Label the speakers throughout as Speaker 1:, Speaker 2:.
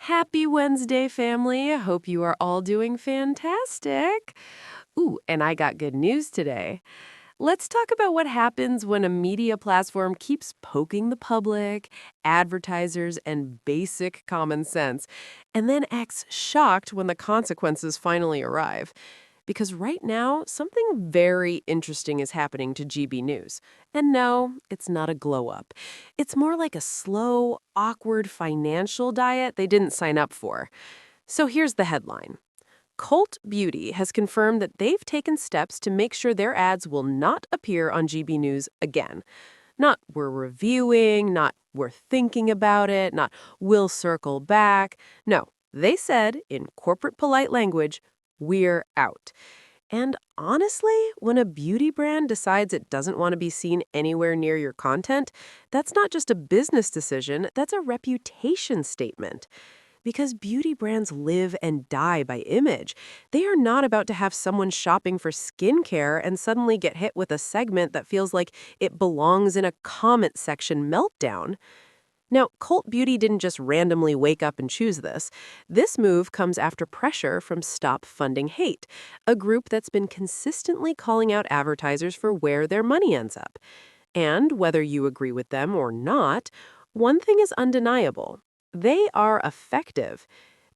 Speaker 1: Happy Wednesday, family. I hope you are all doing fantastic. Ooh, and I got good news today. Let's talk about what happens when a media platform keeps poking the public, advertisers, and basic common sense, and then acts shocked when the consequences finally arrive. Because right now, something very interesting is happening to GB News. And no, it's not a glow up. It's more like a slow, awkward financial diet they didn't sign up for. So here's the headline. Colt Beauty has confirmed that they've taken steps to make sure their ads will not appear on GB News again. Not "we're reviewing," not "we're thinking about it," not "we'll circle back." No, they said, in corporate polite language, "we're out." And honestly, when a beauty brand decides it doesn't want to be seen anywhere near your content, that's not just a business decision, that's a reputation statement. Because beauty brands live and die by image. They are not about to have someone shopping for skincare and suddenly get hit with a segment that feels like it belongs in a comment section meltdown. Now, Colt Beauty didn't just randomly wake up and choose this. This move comes after pressure from Stop Funding Hate, a group that's been consistently calling out advertisers for where their money ends up. And whether you agree with them or not, one thing is undeniable. They are effective.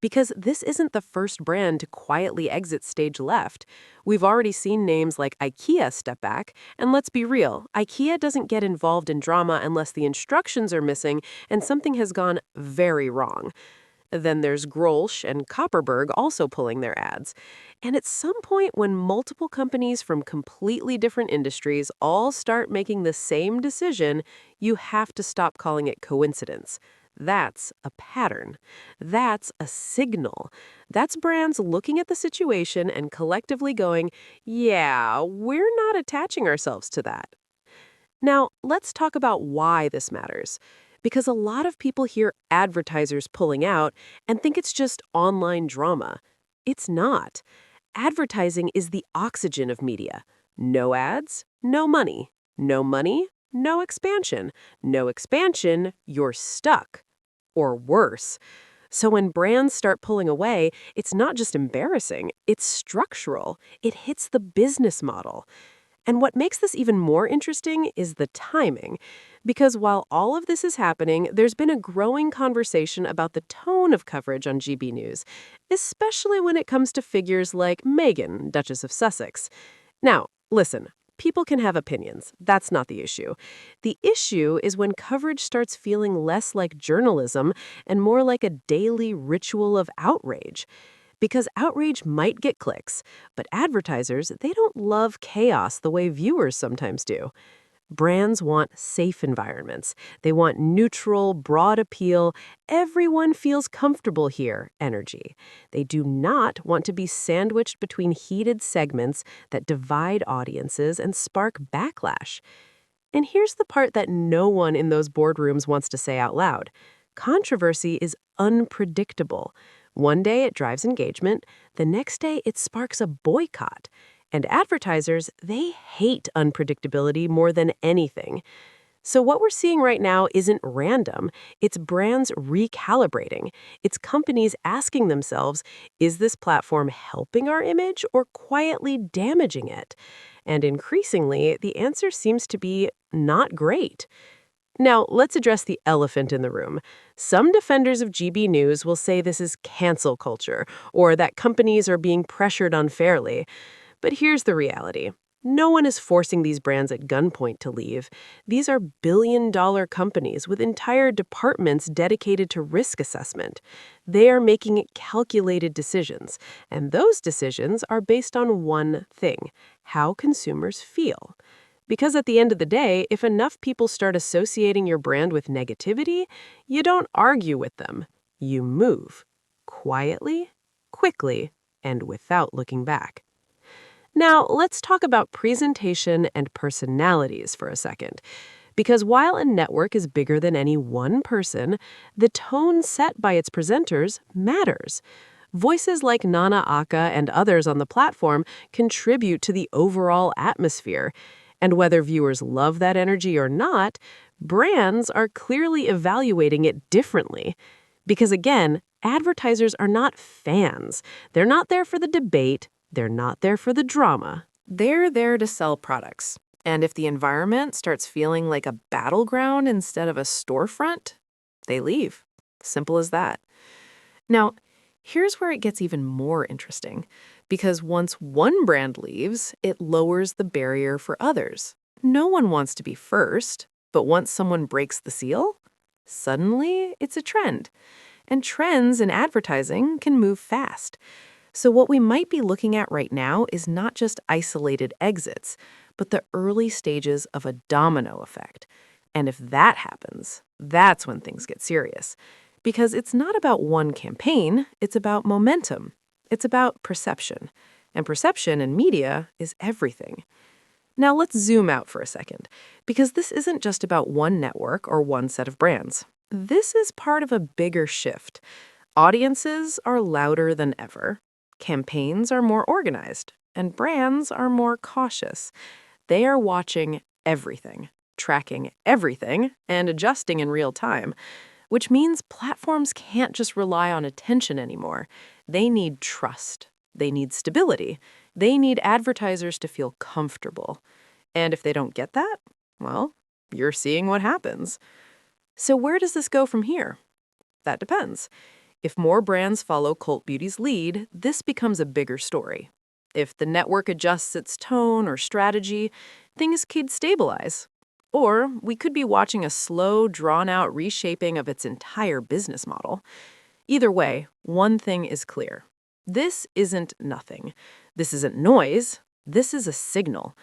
Speaker 1: Because this isn't the first brand to quietly exit stage left. We've already seen names like IKEA step back, and let's be real, IKEA doesn't get involved in drama unless the instructions are missing and something has gone very wrong. Then there's Grolsch and Copperberg also pulling their ads. And at some point when multiple companies from completely different industries all start making the same decision, you have to stop calling it coincidence. That's a pattern. That's a signal. That's brands looking at the situation and collectively going, yeah, we're not attaching ourselves to that. Now, let's talk about why this matters. Because a lot of people hear advertisers pulling out and think it's just online drama. It's not. Advertising is the oxygen of media. No ads, no money. No money, no expansion. No expansion, you're stuck. Or worse. So when brands start pulling away, it's not just embarrassing, it's structural. It hits the business model. And what makes this even more interesting is the timing. Because while all of this is happening, there's been a growing conversation about the tone of coverage on GB News, especially when it comes to figures like Meghan, Duchess of Sussex. Now, listen. People can have opinions. That's not the issue. The issue is when coverage starts feeling less like journalism and more like a daily ritual of outrage. Because outrage might get clicks, but advertisers, they don't love chaos the way viewers sometimes do. Brands want safe environments. They want neutral, broad appeal, everyone feels comfortable here energy. They do not want to be sandwiched between heated segments that divide audiences and spark backlash. And here's the part that no one in those boardrooms wants to say out loud. Controversy is unpredictable. One day it drives engagement, the next day it sparks a boycott. And advertisers, they hate unpredictability more than anything. So what we're seeing right now isn't random. It's brands recalibrating. It's companies asking themselves, is this platform helping our image or quietly damaging it? And increasingly, the answer seems to be not great. Now, let's address the elephant in the room. Some defenders of GB News will say this is cancel culture, or that companies are being pressured unfairly. But here's the reality. No one is forcing these brands at gunpoint to leave. These are billion-dollar companies with entire departments dedicated to risk assessment. They are making calculated decisions, and those decisions are based on one thing: how consumers feel. Because at the end of the day, if enough people start associating your brand with negativity, you don't argue with them. You move. Quietly, quickly, and without looking back. Now, let's talk about presentation and personalities for a second. Because while a network is bigger than any one person, the tone set by its presenters matters. Voices like Nana Aka and others on the platform contribute to the overall atmosphere. And whether viewers love that energy or not, brands are clearly evaluating it differently. Because again, advertisers are not fans. They're not there for the debate. They're not there for the drama. They're there to sell products. And if the environment starts feeling like a battleground instead of a storefront, they leave. Simple as that. Now, here's where it gets even more interesting. Because once one brand leaves, it lowers the barrier for others. No one wants to be first, but once someone breaks the seal, suddenly it's a trend. And trends in advertising can move fast. So what we might be looking at right now is not just isolated exits, but the early stages of a domino effect. And if that happens, that's when things get serious. Because it's not about one campaign, it's about momentum. It's about perception. And perception in media is everything. Now let's zoom out for a second, because this isn't just about one network or one set of brands. This is part of a bigger shift. Audiences are louder than ever. Campaigns are more organized, and brands are more cautious. They are watching everything, tracking everything, and adjusting in real time, which means platforms can't just rely on attention anymore. They need trust. They need stability. They need advertisers to feel comfortable. And if they don't get that, well, you're seeing what happens. So where does this go from here? That depends. If more brands follow Colt Beauty's lead, this becomes a bigger story. If the network adjusts its tone or strategy, things could stabilize. Or we could be watching a slow, drawn-out reshaping of its entire business model. Either way, one thing is clear. This isn't nothing. This isn't noise. This is a signal.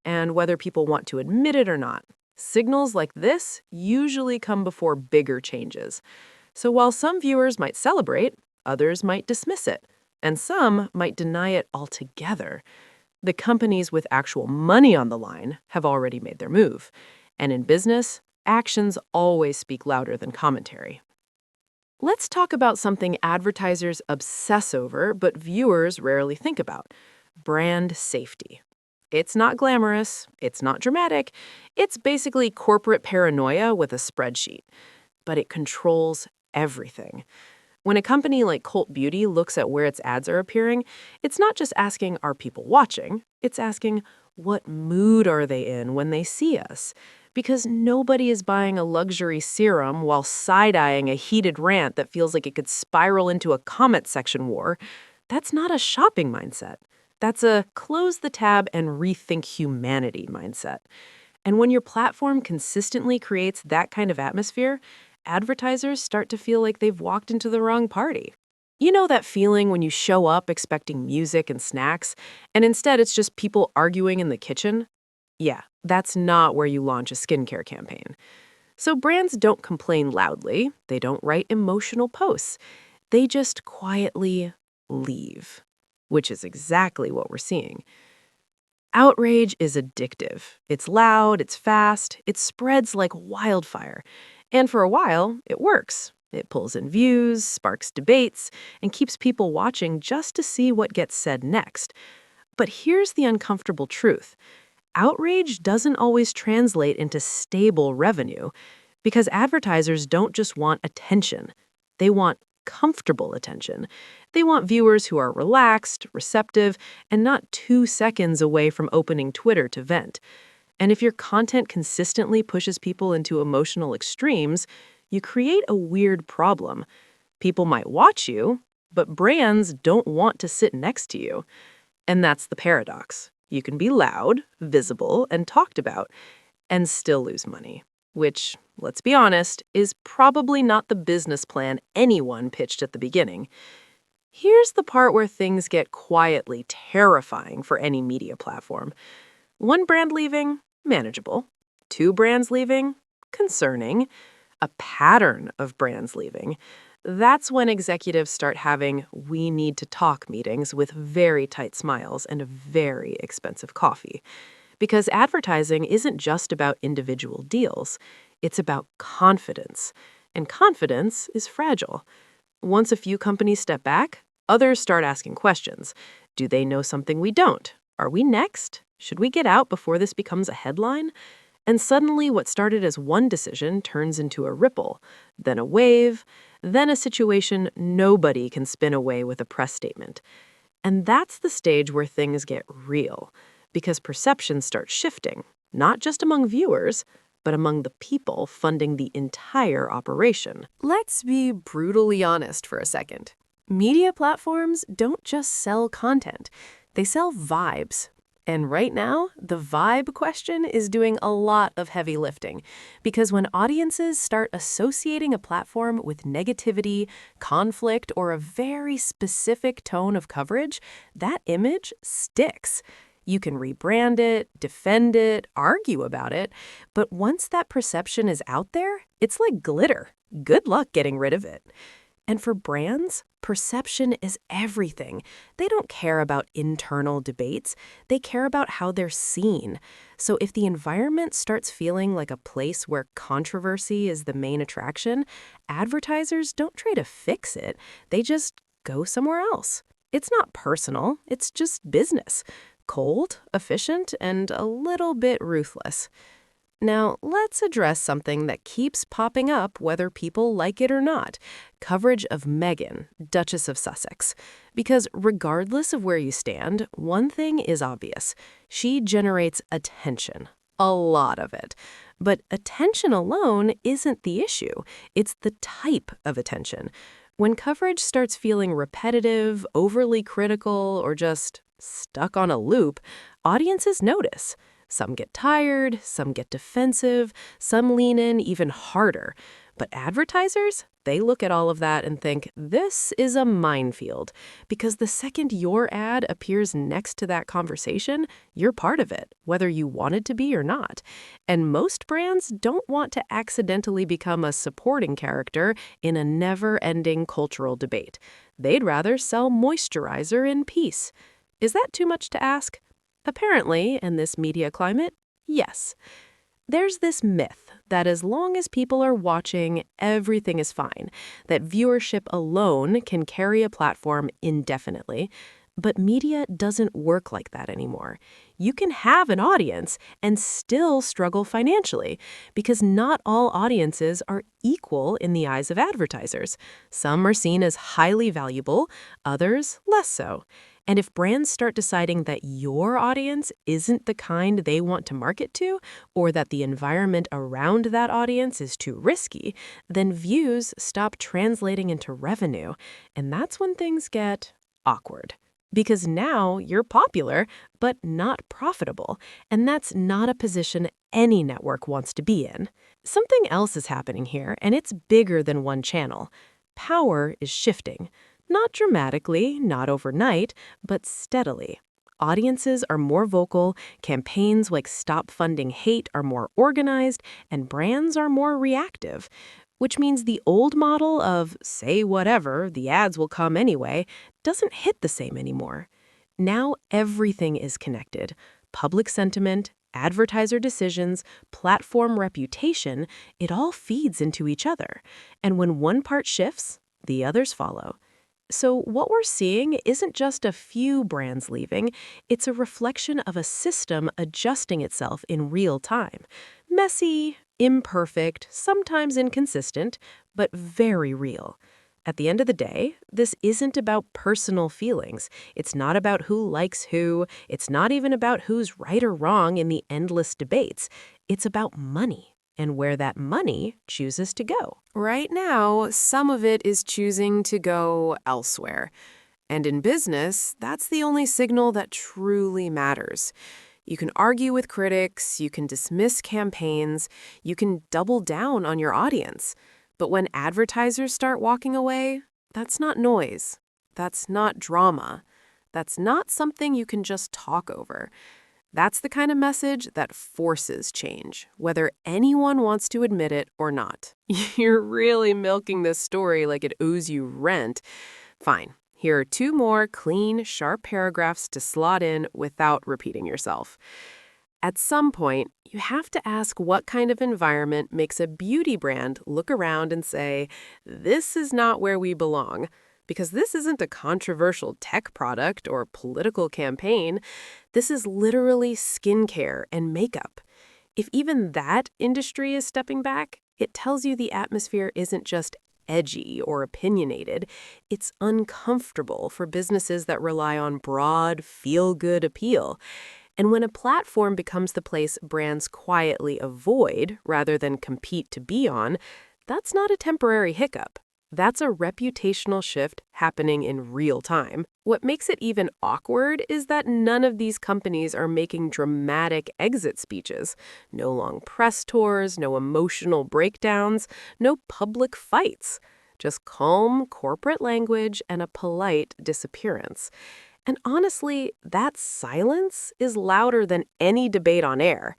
Speaker 1: And whether people want to admit it or not, signals like this usually come before bigger changes. So while some viewers might celebrate, others might dismiss it, and some might deny it altogether. The companies with actual money on the line have already made their move. And in business, actions always speak louder than commentary. Let's talk about something advertisers obsess over, but viewers rarely think about: brand safety. It's not glamorous, it's not dramatic, it's basically corporate paranoia with a spreadsheet. But it controls everything. When a company like Colt Beauty looks at where its ads are appearing, it's not just asking, are people watching? It's asking, what mood are they in when they see us? Because nobody is buying a luxury serum while side-eyeing a heated rant that feels like it could spiral into a comment section war. That's not a shopping mindset. That's a close the tab and rethink humanity mindset. And when your platform consistently creates that kind of atmosphere, advertisers start to feel like they've walked into the wrong party. You know that feeling when you show up expecting music and snacks, and instead it's just people arguing in the kitchen? Yeah, that's not where you launch a skincare campaign. So brands don't complain loudly. They don't write emotional posts. They just quietly leave, which is exactly what we're seeing. Outrage is addictive. It's loud, it's fast, it spreads like wildfire. And for a while, it works. It pulls in views, sparks debates, and keeps people watching just to see what gets said next. But here's the uncomfortable truth. Outrage doesn't always translate into stable revenue, because advertisers don't just want attention. They want comfortable attention. They want viewers who are relaxed, receptive, and not 2 seconds away from opening Twitter to vent. And if your content consistently pushes people into emotional extremes, you create a weird problem. People might watch you, but brands don't want to sit next to you. And that's the paradox. You can be loud, visible, and talked about, and still lose money, which, let's be honest, is probably not the business plan anyone pitched at the beginning. Here's the part where things get quietly terrifying for any media platform. One brand leaving? Manageable. 2 brands leaving? Concerning. A pattern of brands leaving. That's when executives start having "we need to talk" meetings with very tight smiles and a very expensive coffee. Because advertising isn't just about individual deals. It's about confidence. And confidence is fragile. Once a few companies step back, others start asking questions. Do they know something we don't? Are we next? Should we get out before this becomes a headline? And suddenly, what started as one decision turns into a ripple, then a wave, then a situation nobody can spin away with a press statement. And that's the stage where things get real, because perceptions start shifting, not just among viewers, but among the people funding the entire operation. Let's be brutally honest for a second. Media platforms don't just sell content, they sell vibes. And right now, the vibe question is doing a lot of heavy lifting. Because when audiences start associating a platform with negativity, conflict, or a very specific tone of coverage, that image sticks. You can rebrand it, defend it, argue about it, but once that perception is out there, it's like glitter. Good luck getting rid of it. And for brands, perception is everything. They don't care about internal debates. They care about how they're seen. So if the environment starts feeling like a place where controversy is the main attraction, advertisers don't try to fix it. They just go somewhere else. It's not personal. It's just business. Cold, efficient, and a little bit ruthless. Now, let's address something that keeps popping up whether people like it or not. Coverage of Meghan, Duchess of Sussex. Because regardless of where you stand, one thing is obvious. She generates attention. A lot of it. But attention alone isn't the issue. It's the type of attention. When coverage starts feeling repetitive, overly critical, or just stuck on a loop, audiences notice. Some get tired, some get defensive, some lean in even harder. But advertisers, they look at all of that and think, this is a minefield. Because the second your ad appears next to that conversation, you're part of it, whether you wanted to be or not. And most brands don't want to accidentally become a supporting character in a never-ending cultural debate. They'd rather sell moisturizer in peace. Is that too much to ask? Apparently, in this media climate, yes. There's this myth that as long as people are watching, everything is fine, that viewership alone can carry a platform indefinitely. But media doesn't work like that anymore. You can have an audience and still struggle financially because not all audiences are equal in the eyes of advertisers. Some are seen as highly valuable, others less so. And if brands start deciding that your audience isn't the kind they want to market to, or that the environment around that audience is too risky, then views stop translating into revenue. And that's when things get awkward. Because now you're popular, but not profitable. And that's not a position any network wants to be in. Something else is happening here, and it's bigger than one channel. Power is shifting. Not dramatically, not overnight, but steadily. Audiences are more vocal, campaigns like Stop Funding Hate are more organized, and brands are more reactive. Which means the old model of say whatever, the ads will come anyway, doesn't hit the same anymore. Now everything is connected. Public sentiment, advertiser decisions, platform reputation, it all feeds into each other. And when one part shifts, the others follow. So what we're seeing isn't just a few brands leaving, it's a reflection of a system adjusting itself in real time. Messy, imperfect, sometimes inconsistent, but very real. At the end of the day, this isn't about personal feelings. It's not about who likes who. It's not even about who's right or wrong in the endless debates. It's about money. And where that money chooses to go. Right now, some of it is choosing to go elsewhere. And in business, that's the only signal that truly matters. You can argue with critics, you can dismiss campaigns, you can double down on your audience. But when advertisers start walking away, that's not noise. That's not drama. That's not something you can just talk over. That's the kind of message that forces change, whether anyone wants to admit it or not. You're really milking this story like it owes you rent. Fine. Here are 2 more clean, sharp paragraphs to slot in without repeating yourself. At some point, you have to ask what kind of environment makes a beauty brand look around and say, this is not where we belong. Because this isn't a controversial tech product or political campaign. This is literally skincare and makeup. If even that industry is stepping back, it tells you the atmosphere isn't just edgy or opinionated, it's uncomfortable for businesses that rely on broad, feel-good appeal. And when a platform becomes the place brands quietly avoid rather than compete to be on, that's not a temporary hiccup. That's a reputational shift happening in real time. What makes it even awkward is that none of these companies are making dramatic exit speeches. No long press tours, no emotional breakdowns, no public fights. Just calm corporate language and a polite disappearance. And honestly, that silence is louder than any debate on air.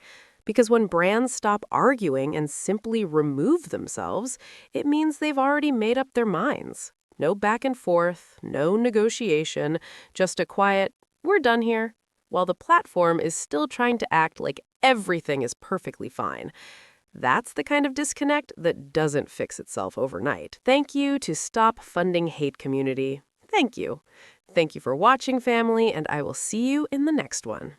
Speaker 1: Because when brands stop arguing and simply remove themselves, it means they've already made up their minds. No back and forth, no negotiation, just a quiet, we're done here, while the platform is still trying to act like everything is perfectly fine. That's the kind of disconnect that doesn't fix itself overnight. Thank you to Stop Funding Hate Community. Thank you. Thank you for watching, family, and I will see you in the next one.